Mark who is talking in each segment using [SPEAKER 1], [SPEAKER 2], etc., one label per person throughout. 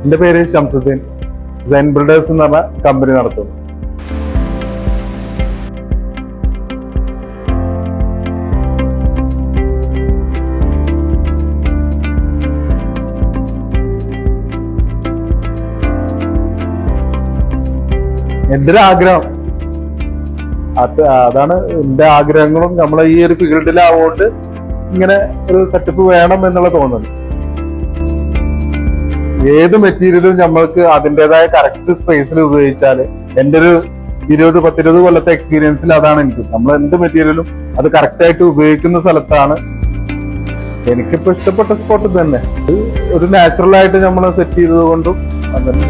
[SPEAKER 1] എന്റെ പേര് Shamsuddin. Sign builders എന്ന് പറഞ്ഞ കമ്പനി നടത്തുന്നു. എന്റെ ഒരു ആഗ്രഹം അതാണ്. എന്റെ ആഗ്രഹങ്ങളും നമ്മളെ ഈ ഒരു ഫീൽഡിലാവുകൊണ്ട് ഇങ്ങനെ ഒരു സെറ്റപ്പ് വേണം എന്നുള്ള തോന്നുന്നു. ഏത് മെറ്റീരിയലും നമ്മൾക്ക് അതിൻ്റെതായ കറക്റ്റ് സ്പേസിൽ ഉപയോഗിച്ചാൽ, എൻ്റെ ഒരു 10-20 കൊല്ലത്തെ എക്സ്പീരിയൻസിൽ അതാണ് എനിക്ക്. നമ്മൾ എന്ത് മെറ്റീരിയലും അത് കറക്റ്റായിട്ട് ഉപയോഗിക്കുന്ന സ്ഥലത്താണ്. എനിക്കിപ്പോ ഇഷ്ടപ്പെട്ട സ്പോട്ട് തന്നെ ഒരു നാച്ചുറൽ ആയിട്ട് നമ്മൾ സെറ്റ് ചെയ്തത് കൊണ്ടും അങ്ങനെ.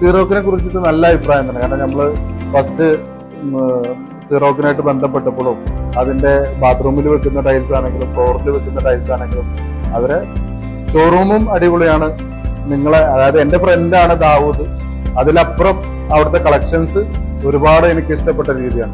[SPEAKER 1] സീറോക്കിനെ കുറിച്ചിട്ട് നല്ല അഭിപ്രായം തന്നെ. കാരണം നമ്മള് ഫസ്റ്റ് സീറോക്കിനായിട്ട് ബന്ധപ്പെട്ടപ്പോഴും അതിന്റെ ബാത്റൂമിൽ വെക്കുന്ന ടൈൽസ് ആണെങ്കിലും ഫ്ലോറിൽ വെക്കുന്ന ടൈൽസ് ആണെങ്കിലും അവരെ ഷോറൂമും അടിപൊളിയാണ്. അതായത് എന്റെ ഫ്രണ്ടാണ് ദാവൂദ്. അതിലപ്പുറം അവിടുത്തെ കളക്ഷൻസ് ഒരുപാട് എനിക്ക് ഇഷ്ടപ്പെട്ട രീതിയാണ്.